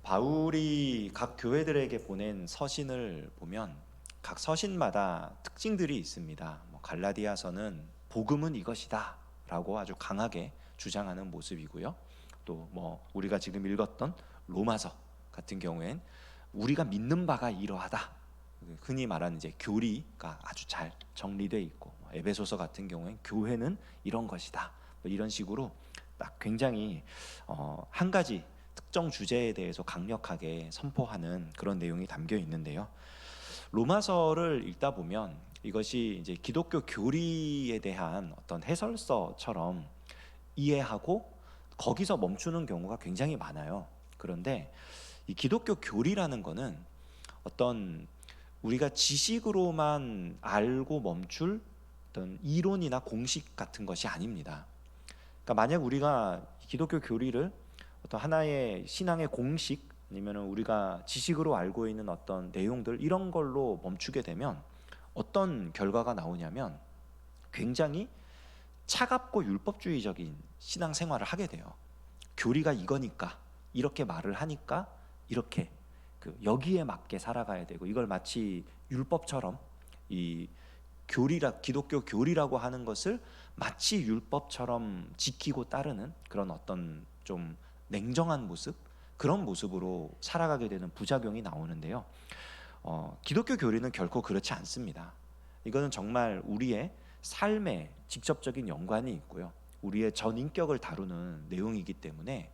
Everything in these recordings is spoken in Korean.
바울이 각 교회들에게 보낸 서신을 보면 각 서신마다 특징들이 있습니다. 갈라디아서는 복음은 이것이다 라고 아주 강하게 주장하는 모습이고요. 또 우리가 지금 읽었던 로마서 같은 경우엔 우리가 믿는 바가 이러하다, 흔히 말하는 이제 교리가 아주 잘 정리되어 있고, 에베소서 같은 경우엔 교회는 이런 것이다, 이런 식으로 딱 굉장히 한 가지 특정 주제에 대해서 강력하게 선포하는 그런 내용이 담겨 있는데요. 로마서를 읽다 보면 이것이 이제 기독교 교리에 대한 어떤 해설서처럼 이해하고 거기서 멈추는 경우가 굉장히 많아요. 그런데 이 기독교 교리라는 거는 어떤 우리가 지식으로만 알고 멈출 어떤 이론이나 공식 같은 것이 아닙니다. 그러니까 만약 우리가 기독교 교리를 어떤 하나의 신앙의 공식, 아니면 우리가 지식으로 알고 있는 어떤 내용들, 이런 걸로 멈추게 되면 어떤 결과가 나오냐면 굉장히 차갑고 율법주의적인 신앙생활을 하게 돼요. 교리가 이거니까, 이렇게 말을 하니까 이렇게 여기에 맞게 살아가야 되고, 이걸 마치 율법처럼, 이 기독교 교리라고 하는 것을 마치 율법처럼 지키고 따르는 그런 어떤 좀 냉정한 모습, 그런 모습으로 살아가게 되는 부작용이 나오는데요. 기독교 교리는 결코 그렇지 않습니다. 이거는 정말 우리의 삶에 직접적인 연관이 있고요, 우리의 전인격을 다루는 내용이기 때문에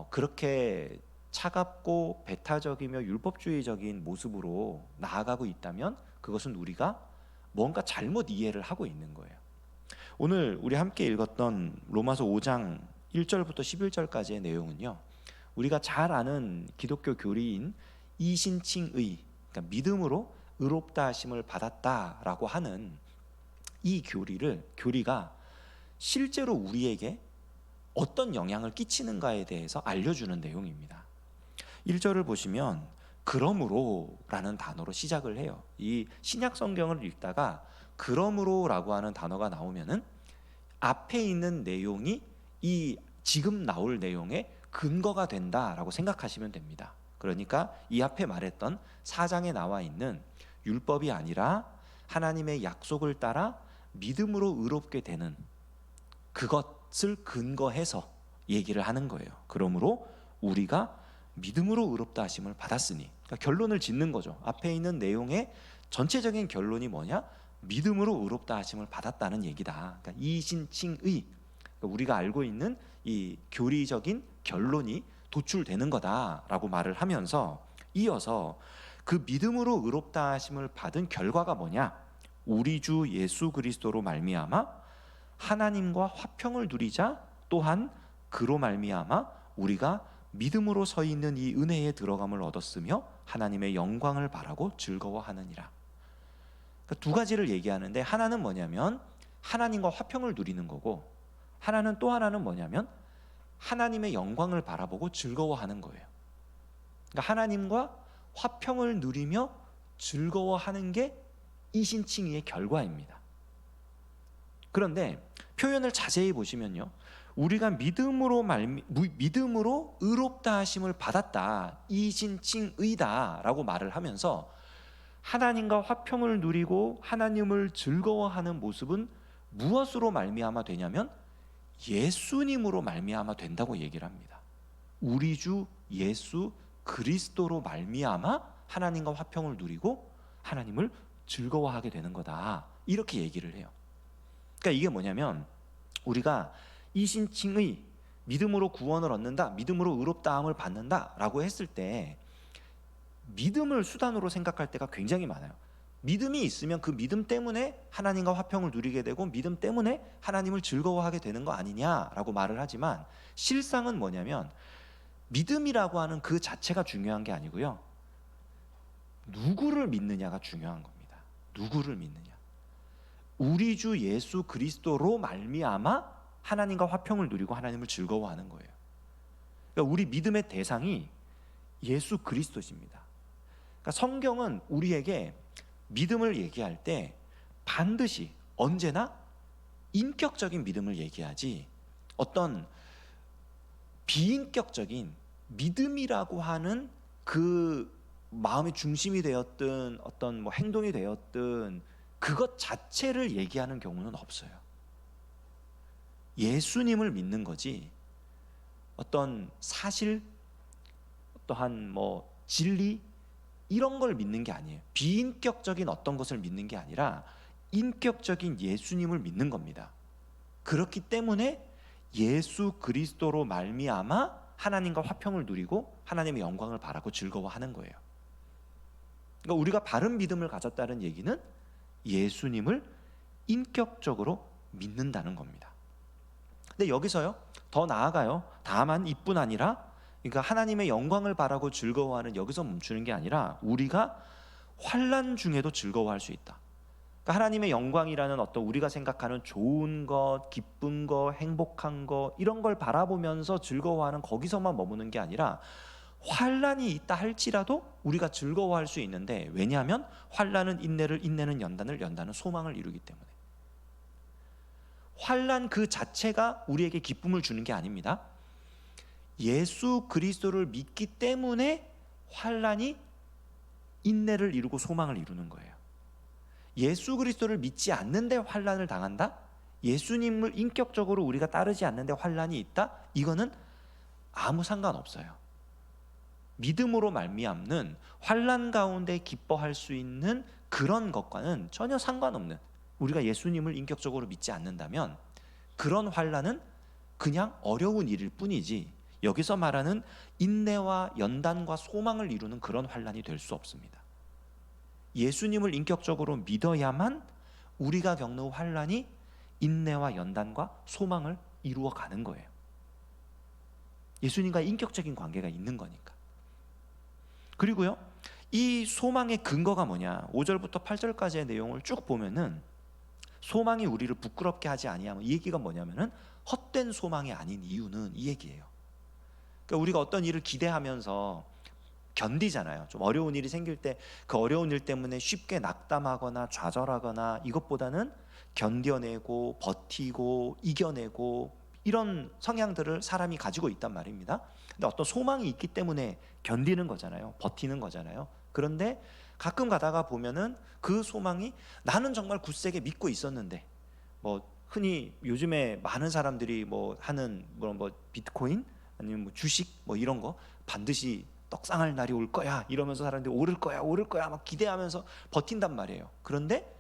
그렇게 차갑고 배타적이며 율법주의적인 모습으로 나아가고 있다면 그것은 우리가 뭔가 잘못 이해를 하고 있는 거예요. 오늘 우리 함께 읽었던 로마서 5장 1절부터 11절까지의 내용은요, 우리가 잘 아는 기독교 교리인 이신칭의, 그러니까 믿음으로 의롭다 하심을 받았다라고 하는 이 교리가 실제로 우리에게 어떤 영향을 끼치는가에 대해서 알려주는 내용입니다. 1절을 보시면 그러므로 라는 단어로 시작을 해요. 이 신약 성경을 읽다가 그러므로 라고 하는 단어가 나오면은 앞에 있는 내용이 이 지금 나올 내용의 근거가 된다라고 생각하시면 됩니다. 그러니까 이 앞에 말했던 4장에 나와 있는 율법이 아니라 하나님의 약속을 따라 믿음으로 의롭게 되는 그것을 근거해서 얘기를 하는 거예요. 그러므로 우리가 믿음으로 의롭다 하심을 받았으니, 그러니까 결론을 짓는 거죠. 앞에 있는 내용의 전체적인 결론이 뭐냐? 믿음으로 의롭다 하심을 받았다는 얘기다. 그러니까 이신칭의, 그러니까 우리가 알고 있는 이 교리적인 결론이 도출되는 거다라고 말을 하면서 이어서 그 믿음으로 의롭다 하심을 받은 결과가 뭐냐? 우리 주 예수 그리스도로 말미암아 하나님과 화평을 누리자, 또한 그로 말미암아 우리가 믿음으로 서 있는 이 은혜에 들어감을 얻었으며 하나님의 영광을 바라고 즐거워하느니라. 그러니까 두 가지를 얘기하는데, 하나는 뭐냐면 하나님과 화평을 누리는 거고, 하나는 또 하나는 뭐냐면 하나님의 영광을 바라보고 즐거워하는 거예요. 그러니까 하나님과 화평을 누리며 즐거워하는 게 이신칭의의 결과입니다. 그런데 표현을 자세히 보시면요, 우리가 믿음으로 의롭다 하심을 받았다, 이신칭의다라고 말을 하면서 하나님과 화평을 누리고 하나님을 즐거워하는 모습은 무엇으로 말미암아 되냐면 예수님으로 말미암아 된다고 얘기를 합니다. 우리 주 예수 그리스도로 말미암아 하나님과 화평을 누리고 하나님을 즐거워하게 되는 거다, 이렇게 얘기를 해요. 그러니까 이게 뭐냐면 우리가 이신칭의, 믿음으로 구원을 얻는다, 믿음으로 의롭다함을 받는다 라고 했을 때 믿음을 수단으로 생각할 때가 굉장히 많아요. 믿음이 있으면 그 믿음 때문에 하나님과 화평을 누리게 되고 믿음 때문에 하나님을 즐거워하게 되는 거 아니냐라고 말을 하지만, 실상은 뭐냐면 믿음이라고 하는 그 자체가 중요한 게 아니고요, 누구를 믿느냐가 중요한 겁니다. 누구를 믿느냐. 우리 주 예수 그리스도로 말미암아 하나님과 화평을 누리고 하나님을 즐거워하는 거예요. 그러니까 우리 믿음의 대상이 예수 그리스도십니다. 그러니까 성경은 우리에게 믿음을 얘기할 때 반드시 언제나 인격적인 믿음을 얘기하지 어떤 비인격적인 믿음이라고 하는 그 마음의 중심이 되었든 어떤 뭐 행동이 되었든 그것 자체를 얘기하는 경우는 없어요. 예수님을 믿는 거지 어떤 사실, 또한 뭐 진리 이런 걸 믿는 게 아니에요. 비인격적인 어떤 것을 믿는 게 아니라 인격적인 예수님을 믿는 겁니다. 그렇기 때문에 예수 그리스도로 말미암아 하나님과 화평을 누리고 하나님의 영광을 바라고 즐거워하는 거예요. 그러니까 우리가 바른 믿음을 가졌다는 얘기는 예수님을 인격적으로 믿는다는 겁니다. 근데 여기서요, 더 나아가요. 다만 이뿐 아니라, 그러니까 하나님의 영광을 바라고 즐거워하는 여기서 멈추는 게 아니라 우리가 환난 중에도 즐거워할 수 있다. 그러니까 하나님의 영광이라는 어떤 우리가 생각하는 좋은 것, 기쁜 것, 행복한 것 이런 걸 바라보면서 즐거워하는 거기서만 머무는 게 아니라 환난이 있다 할지라도 우리가 즐거워할 수 있는데, 왜냐하면 환난은 인내를, 인내는 연단을, 연단은 소망을 이루기 때문에. 환난 그 자체가 우리에게 기쁨을 주는 게 아닙니다. 예수 그리스도를 믿기 때문에 환난이 인내를 이루고 소망을 이루는 거예요. 예수 그리스도를 믿지 않는데 환난을 당한다? 예수님을 인격적으로 우리가 따르지 않는데 환난이 있다? 이거는 아무 상관없어요. 믿음으로 말미암는 환난 가운데 기뻐할 수 있는 그런 것과는 전혀 상관없는, 우리가 예수님을 인격적으로 믿지 않는다면 그런 환난은 그냥 어려운 일일 뿐이지 여기서 말하는 인내와 연단과 소망을 이루는 그런 환난이 될 수 없습니다. 예수님을 인격적으로 믿어야만 우리가 겪는 환난이 인내와 연단과 소망을 이루어 가는 거예요. 예수님과 인격적인 관계가 있는 거니까. 그리고요, 이 소망의 근거가 뭐냐? 5절부터 8절까지의 내용을 쭉 보면은 소망이 우리를 부끄럽게 하지 아니하면, 이 얘기가 뭐냐면은 헛된 소망이 아닌 이유는 이 얘기예요. 그러니까 우리가 어떤 일을 기대하면서 견디잖아요. 좀 어려운 일이 생길 때 그 어려운 일 때문에 쉽게 낙담하거나 좌절하거나, 이것보다는 견뎌내고 버티고 이겨내고 이런 성향들을 사람이 가지고 있단 말입니다. 근데 어떤 소망이 있기 때문에 견디는 거잖아요. 버티는 거잖아요. 그런데 가끔 가다가 보면은 그 소망이 나는 정말 굳세게 믿고 있었는데, 뭐 흔히 요즘에 많은 사람들이 뭐 하는 뭐 비트코인 아니면 뭐 주식 뭐 이런 거 반드시 떡상할 날이 올 거야 이러면서 사람들이 오를 거야 막 기대하면서 버틴단 말이에요. 그런데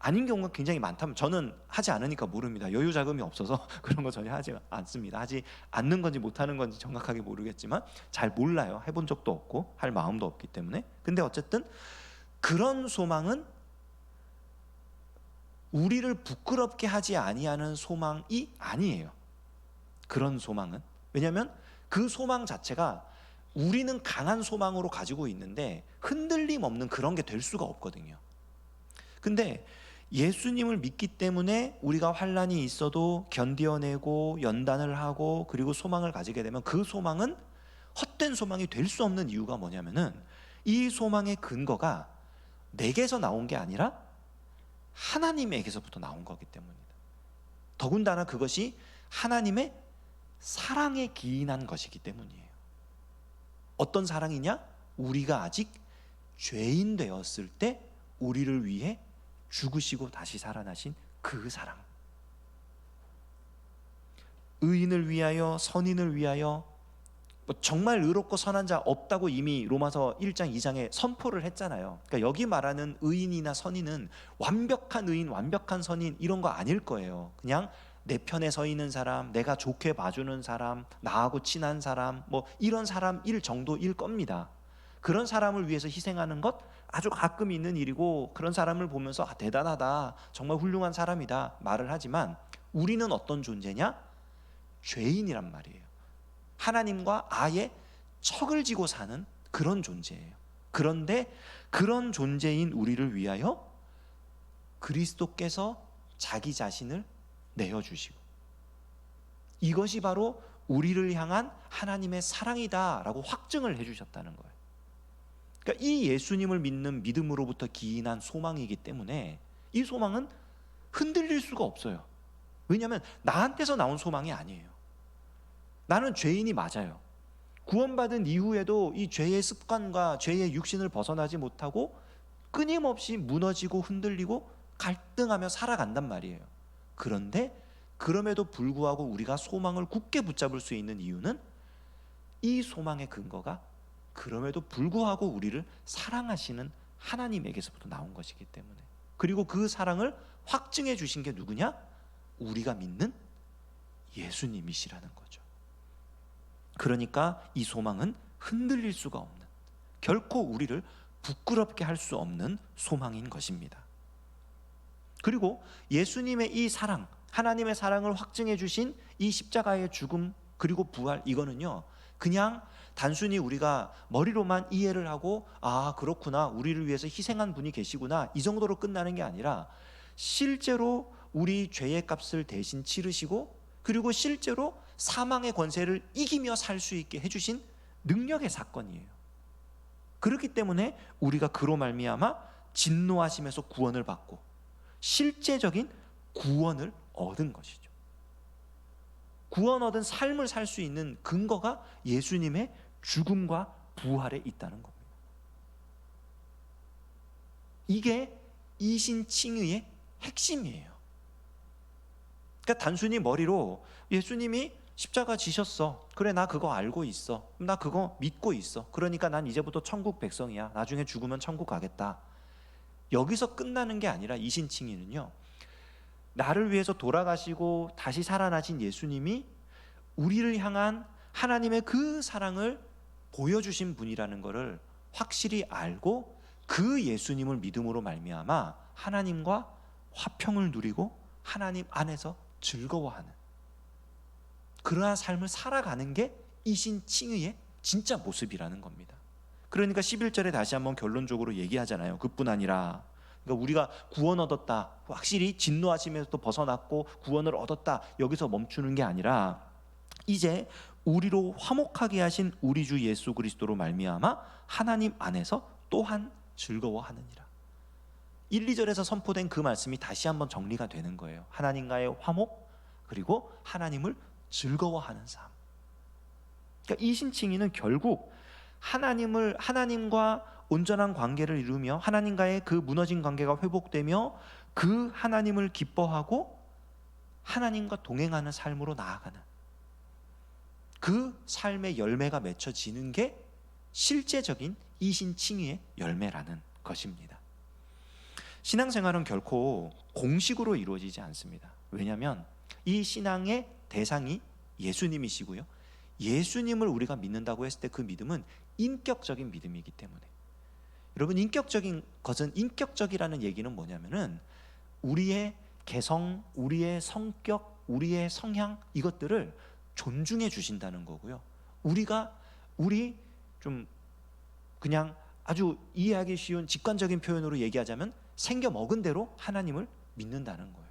아닌 경우가 굉장히 많다면, 저는 하지 않으니까 모릅니다. 여유 자금이 없어서 그런 거 전혀 하지 않습니다. 하지 않는 건지 못하는 건지 정확하게 모르겠지만 잘 몰라요. 해본 적도 없고 할 마음도 없기 때문에. 근데 어쨌든 그런 소망은 우리를 부끄럽게 하지 아니하는 소망이 아니에요. 그런 소망은, 왜냐하면 그 소망 자체가 우리는 강한 소망으로 가지고 있는데 흔들림 없는 그런 게 될 수가 없거든요. 근데 예수님을 믿기 때문에 우리가 환난이 있어도 견뎌내고 연단을 하고 그리고 소망을 가지게 되면 그 소망은 헛된 소망이 될 수 없는 이유가 뭐냐면은 이 소망의 근거가 내게서 나온 게 아니라 하나님에게서부터 나온 거기 때문입니다. 더군다나 그것이 하나님의 사랑에 기인한 것이기 때문이에요. 어떤 사랑이냐? 우리가 아직 죄인 되었을 때 우리를 위해 죽으시고 다시 살아나신 그 사랑. 의인을 위하여, 선인을 위하여, 정말 의롭고 선한 자 없다고 이미 로마서 1장 2장에 선포를 했잖아요. 그러니까 여기 말하는 의인이나 선인은 완벽한 의인, 완벽한 선인 이런 거 아닐 거예요. 그냥 내 편에 서 있는 사람, 내가 좋게 봐주는 사람, 나하고 친한 사람, 뭐 이런 사람일 정도일 겁니다. 그런 사람을 위해서 희생하는 것 아주 가끔 있는 일이고, 그런 사람을 보면서 대단하다, 정말 훌륭한 사람이다 말을 하지만 우리는 어떤 존재냐? 죄인이란 말이에요. 하나님과 아예 척을 지고 사는 그런 존재예요. 그런데 그런 존재인 우리를 위하여 그리스도께서 자기 자신을 내어주시고, 이것이 바로 우리를 향한 하나님의 사랑이다라고 확증을 해주셨다는 거예요. 그러니까 이 예수님을 믿는 믿음으로부터 기인한 소망이기 때문에 이 소망은 흔들릴 수가 없어요. 왜냐하면 나한테서 나온 소망이 아니에요. 나는 죄인이 맞아요. 구원받은 이후에도 이 죄의 습관과 죄의 육신을 벗어나지 못하고 끊임없이 무너지고 흔들리고 갈등하며 살아간단 말이에요. 그런데 그럼에도 불구하고 우리가 소망을 굳게 붙잡을 수 있는 이유는 이 소망의 근거가 그럼에도 불구하고 우리를 사랑하시는 하나님에게서부터 나온 것이기 때문에, 그리고 그 사랑을 확증해 주신 게 누구냐? 우리가 믿는 예수님이시라는 거죠. 그러니까 이 소망은 흔들릴 수가 없는, 결코 우리를 부끄럽게 할 수 없는 소망인 것입니다. 그리고 예수님의 이 사랑, 하나님의 사랑을 확증해 주신 이 십자가의 죽음 그리고 부활, 이거는요 그냥 단순히 우리가 머리로만 이해를 하고 아 그렇구나, 우리를 위해서 희생한 분이 계시구나, 이 정도로 끝나는 게 아니라 실제로 우리 죄의 값을 대신 치르시고, 그리고 실제로 사망의 권세를 이기며 살 수 있게 해주신 능력의 사건이에요. 그렇기 때문에 우리가 그로 말미암아 진노하심에서 구원을 받고 실제적인 구원을 얻은 것이죠. 구원 얻은 삶을 살 수 있는 근거가 예수님의 죽음과 부활에 있다는 겁니다. 이게 이신칭의의 핵심이에요. 그러니까 단순히 머리로 예수님이 십자가 지셨어, 그래 나 그거 알고 있어, 나 그거 믿고 있어, 그러니까 난 이제부터 천국 백성이야, 나중에 죽으면 천국 가겠다, 여기서 끝나는 게 아니라 이신칭의는요 나를 위해서 돌아가시고 다시 살아나신 예수님이 우리를 향한 하나님의 그 사랑을 보여주신 분이라는 것을 확실히 알고 그 예수님을 믿음으로 말미암아 하나님과 화평을 누리고 하나님 안에서 즐거워하는 그러한 삶을 살아가는 게 이신칭의의 진짜 모습이라는 겁니다. 그러니까 11절에 다시 한번 결론적으로 얘기하잖아요. 그뿐 아니라, 그러니까 우리가 구원 얻었다, 확실히 진노하심에서 또 벗어났고 구원을 얻었다, 여기서 멈추는 게 아니라 이제 우리로 화목하게 하신 우리 주 예수 그리스도로 말미암아 하나님 안에서 또한 즐거워하느니라. 1, 2절에서 선포된 그 말씀이 다시 한번 정리가 되는 거예요. 하나님과의 화목, 그리고 하나님을 즐거워하는 삶. 그러니까 이신칭의는 결국 하나님과 온전한 관계를 이루며 하나님과의 그 무너진 관계가 회복되며 그 하나님을 기뻐하고 하나님과 동행하는 삶으로 나아가는 그 삶의 열매가 맺혀지는 게 실제적인 이신칭의의 열매라는 것입니다. 신앙생활은 결코 공식으로 이루어지지 않습니다. 왜냐하면 이 신앙의 대상이 예수님이시고요, 예수님을 우리가 믿는다고 했을 때 그 믿음은 인격적인 믿음이기 때문에, 여러분 인격적인 것은, 인격적이라는 얘기는 뭐냐면은 우리의 개성, 우리의 성격, 우리의 성향, 이것들을 존중해 주신다는 거고요, 우리 좀 그냥 아주 이해하기 쉬운 직관적인 표현으로 얘기하자면 생겨 먹은 대로 하나님을 믿는다는 거예요.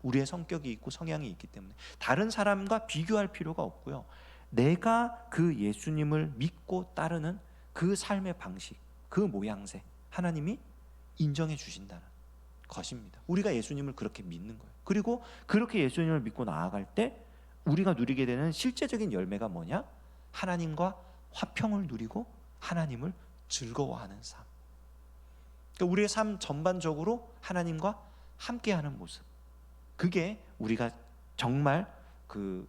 우리의 성격이 있고 성향이 있기 때문에 다른 사람과 비교할 필요가 없고요, 내가 그 예수님을 믿고 따르는 그 삶의 방식, 그 모양새, 하나님이 인정해 주신다는 것입니다. 우리가 예수님을 그렇게 믿는 거예요. 그리고 그렇게 예수님을 믿고 나아갈 때 우리가 누리게 되는 실제적인 열매가 뭐냐? 하나님과 화평을 누리고 하나님을 즐거워하는 삶. 그러니까 우리의 삶 전반적으로 하나님과 함께하는 모습, 그게 우리가 정말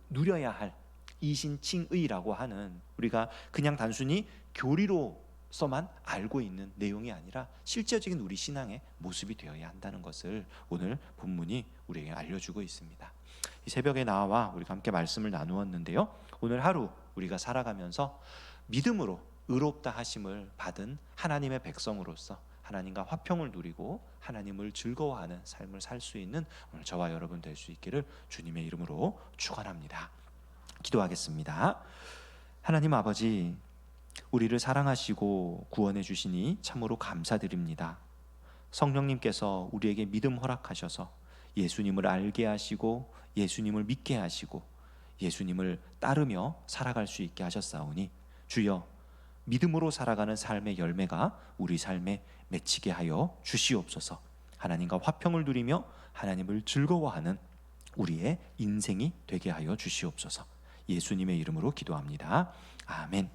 누려야 할 이신칭의라고 하는, 우리가 그냥 단순히 교리로서만 알고 있는 내용이 아니라 실제적인 우리 신앙의 모습이 되어야 한다는 것을 오늘 본문이 우리에게 알려주고 있습니다. 이 새벽에 나와 우리가 함께 말씀을 나누었는데요, 오늘 하루 우리가 살아가면서 믿음으로 의롭다 하심을 받은 하나님의 백성으로서 하나님과 화평을 누리고 하나님을 즐거워하는 삶을 살 수 있는 오늘 저와 여러분 될 수 있기를 주님의 이름으로 축원합니다. 기도하겠습니다. 하나님 아버지, 우리를 사랑하시고 구원해 주시니 참으로 감사드립니다. 성령님께서 우리에게 믿음 허락하셔서 예수님을 알게 하시고 예수님을 믿게 하시고 예수님을 따르며 살아갈 수 있게 하셨사오니 주여, 믿음으로 살아가는 삶의 열매가 우리 삶에 맺히게 하여 주시옵소서. 하나님과 화평을 누리며 하나님을 즐거워하는 우리의 인생이 되게 하여 주시옵소서. 예수님의 이름으로 기도합니다. 아멘.